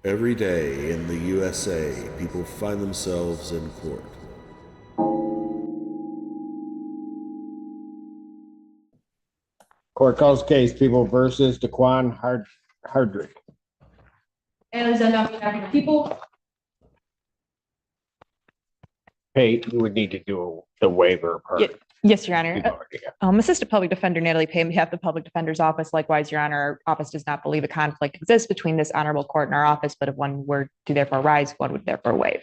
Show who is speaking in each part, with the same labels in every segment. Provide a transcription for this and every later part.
Speaker 1: Every day in the USA, people find themselves in court.
Speaker 2: Court calls case People versus Daquan Hardrick.
Speaker 3: And on behalf of the people,
Speaker 2: Hey, you would need to do the waiver part.
Speaker 4: Yes, Your Honor.
Speaker 2: You've already got-
Speaker 4: Assistant Public Defender Natalie Pay on behalf of the Public Defender's Office. Likewise, Your Honor, our office does not believe a conflict exists between this honorable court and our office, but if one were to therefore rise, one would therefore waive.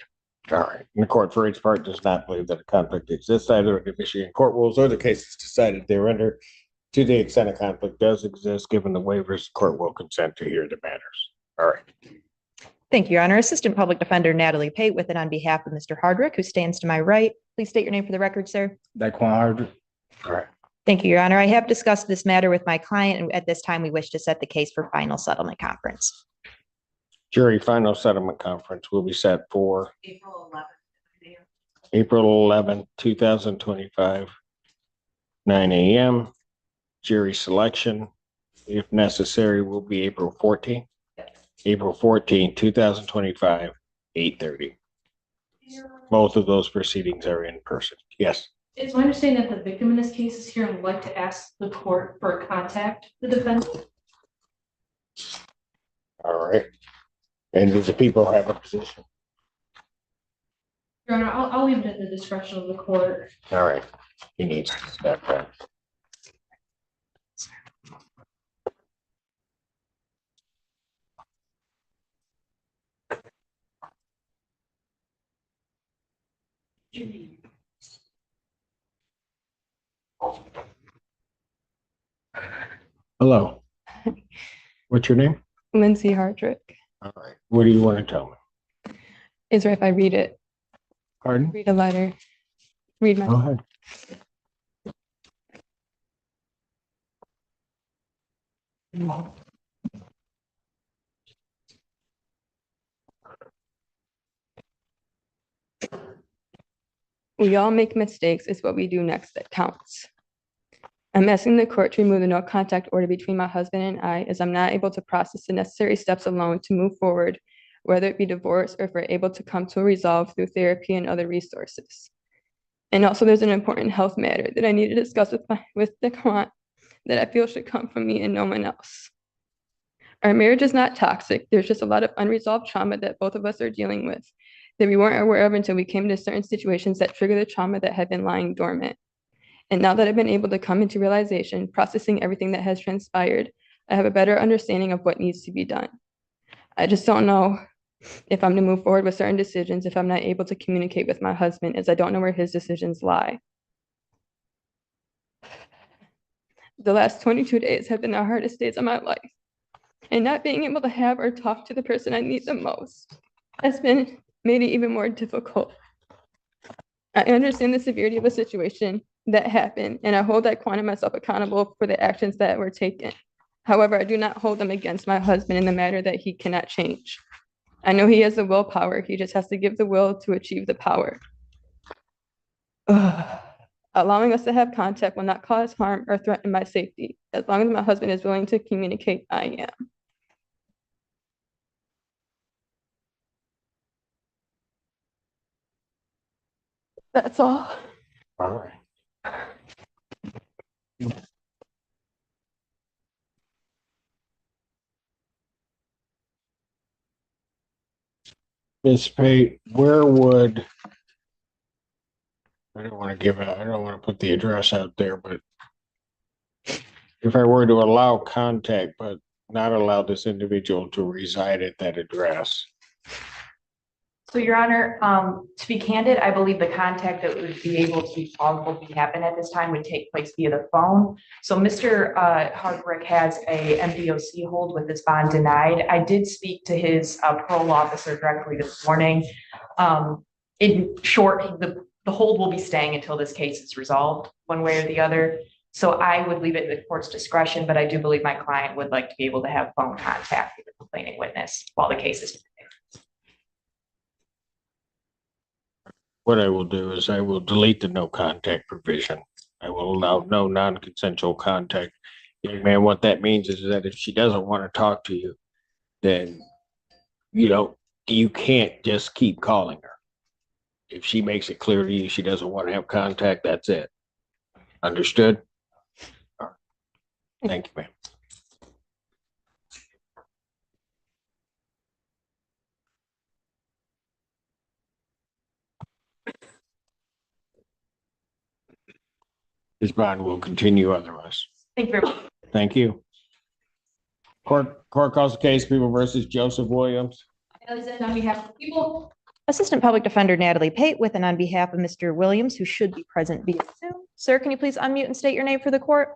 Speaker 2: All right. And the court, for its part, does not believe that a conflict exists either in the Michigan court rules or the cases decided thereunder. To the extent a conflict does exist, given the waivers, the court will consent to hear the matters. All right.
Speaker 4: Thank you, Your Honor. Assistant Public Defender Natalie Pay with it on behalf of Mr. Hardrick, who stands to my right. Please state your name for the record, sir.
Speaker 2: Daquan Hardrick. All right.
Speaker 4: Thank you, Your Honor. I have discussed this matter with my client, and at this time, we wish to set the case for final settlement conference.
Speaker 2: Jury final settlement conference will be set for
Speaker 3: April
Speaker 2: 11th, 2025, 9 a.m. Jury selection, if necessary, will be April 14th. April 14th, 2025, 8:30. Both of those proceedings are in person. Yes.
Speaker 3: It's my understanding that the victim in this case is here and would like to ask the court for a contact the defendant.
Speaker 2: All right. And do the people have a position?
Speaker 3: Your Honor, I'll leave it at the discretion of the court.
Speaker 2: All right. He needs to step back. Hello. What's your name?
Speaker 5: Lindsay Hardrick.
Speaker 2: All right. What do you want to tell me?
Speaker 5: Is right if I read it,
Speaker 2: Pardon?
Speaker 5: read a letter, read
Speaker 2: Go
Speaker 5: my.
Speaker 2: ahead.
Speaker 5: We all make mistakes. It's what we do next that counts. I'm asking the court to remove the no contact order between my husband and I, as I'm not able to process the necessary steps alone to move forward, whether it be divorce or if we're able to come to a resolve through therapy and other resources. And also there's an important health matter that I need to discuss with the client that I feel should come from me and no one else. Our marriage is not toxic. There's just a lot of unresolved trauma that both of us are dealing with that we weren't aware of until we came to certain situations that trigger the trauma that had been lying dormant. And now that I've been able to come into realization, processing everything that has transpired, I have a better understanding of what needs to be done. I just don't know if I'm to move forward with certain decisions if I'm not able to communicate with my husband, as I don't know where his decisions lie. The last 22 days have been the hardest days of my life. And not being able to have or talk to the person I need the most has made it even more difficult. I understand the severity of a situation that happened, and I hold Daquan and myself accountable for the actions that were taken. However, I do not hold them against my husband in the matter that he cannot change. I know he has the willpower. He just has to give the will to achieve the power. Allowing us to have contact will not cause harm or threaten my safety. As long as my husband is willing to communicate, I am. That's all.
Speaker 2: All right. Ms. Pate, where would, I don't want to put the address out there, but if I were to allow contact, but not allow this individual to reside at that address,
Speaker 6: So, Your Honor, to be candid, I believe the contact that would be able to be plausible to happen at this time would take place via the phone. So Mr. Hardrick has a MDOC hold with his bond denied. I did speak to his parole officer directly this morning. In short, the hold will be staying until this case is resolved one way or the other. So I would leave it at the court's discretion, but I do believe my client would like to be able to have phone contact with the complaining witness while the case is.
Speaker 2: what I will do is I will delete the no contact provision. I will allow no non-consensual contact. Young man, what that means is that if she doesn't want to talk to you, then you can't just keep calling her. If she makes it clear to you she doesn't want to have contact, that's it. Understood? All right. Thank you, ma'am. This bond will continue otherwise.
Speaker 6: Thank you very much.
Speaker 2: Thank you. Court calls the case, People versus Joseph Williams.
Speaker 3: On behalf of the people,
Speaker 4: Assistant Public Defender Natalie Pate with and on behalf of Mr. Williams, who should be present via Zoom. Sir, can you please unmute and state your name for the court?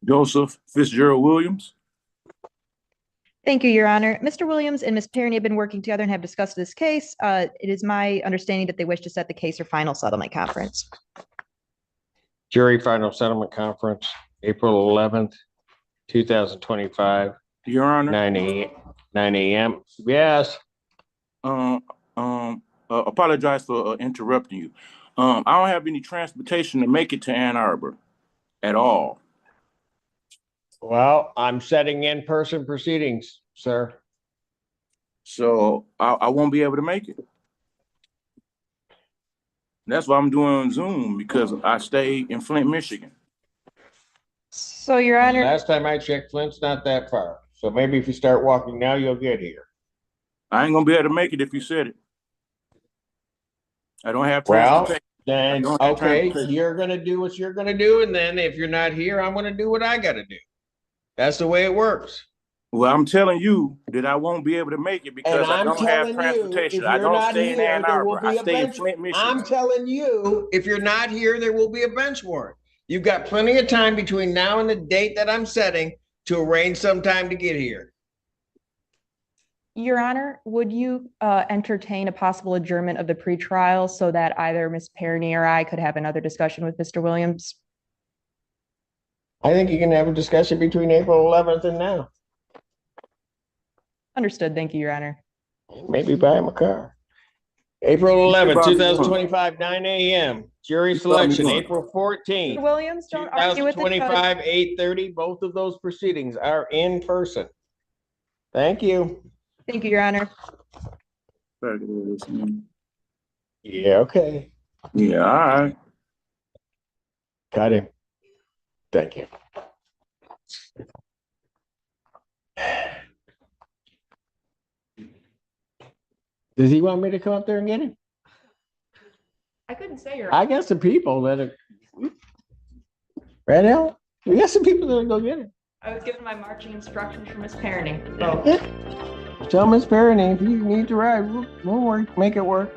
Speaker 7: Joseph Fitzgerald Williams.
Speaker 4: Thank you, Your Honor. Mr. Williams and Ms. Perry have been working together and have discussed this case. It is my understanding that they wish to set the case for final settlement conference.
Speaker 2: Jury final settlement conference, April 11th, 2025,
Speaker 7: Your Honor.
Speaker 2: 9 a.m. Yes.
Speaker 7: Apologize for interrupting you. I don't have any transportation to make it to Ann Arbor at all.
Speaker 2: Well, I'm setting in-person proceedings, sir.
Speaker 7: So I won't be able to make it. That's why I'm doing Zoom, because I stay in Flint, Michigan.
Speaker 4: So, Your Honor,
Speaker 2: Last time I checked, Flint's not that far. So maybe if you start walking now, you'll get here.
Speaker 7: I ain't gonna be able to make it if you said it. I don't have
Speaker 2: Well,
Speaker 7: transportation.
Speaker 2: then, okay, you're gonna do what you're gonna do, and then if you're not here, I'm gonna do what I gotta do. That's the way it works.
Speaker 7: Well, I'm telling you that I won't be able to make it because
Speaker 2: And
Speaker 7: I
Speaker 2: I'm
Speaker 7: don't have
Speaker 2: telling you,
Speaker 7: transportation.
Speaker 2: if
Speaker 7: I
Speaker 2: you're
Speaker 7: don't
Speaker 2: not
Speaker 7: stay in
Speaker 2: here,
Speaker 7: Ann
Speaker 2: there will
Speaker 7: Arbor.
Speaker 2: be
Speaker 7: I
Speaker 2: a
Speaker 7: stay in
Speaker 2: bench.
Speaker 7: Flint, Michigan.
Speaker 2: I'm telling you, if you're not here, there will be a bench warrant. You've got plenty of time between now and the date that I'm setting to arrange some time to get here.
Speaker 4: Your Honor, would you entertain a possible adjournment of the pretrial so that either Ms. Perry or I could have another discussion with Mr. Williams?
Speaker 2: I think you can have a discussion between April 11th and now.
Speaker 4: Understood. Thank you, Your Honor.
Speaker 2: Maybe buy him a car. April 11th, 2025, 9 a.m. Jury selection, April 14th.
Speaker 4: Mr. Williams, don't argue with the judge.
Speaker 2: 2025, 8:30. Both of those proceedings are in person. Thank you.
Speaker 4: Thank you, Your Honor.
Speaker 2: Yeah, okay.
Speaker 7: Yeah, all right.
Speaker 2: Got him. Thank you. Does he want me to come up there and get him?
Speaker 4: I couldn't say, Your
Speaker 2: I got some people that are. Right now, we got some people that are gonna get him.
Speaker 4: I was given my marching instructions from Ms. Perry. So
Speaker 2: Tell Miss Perry if you need to ride, we'll work, make it work.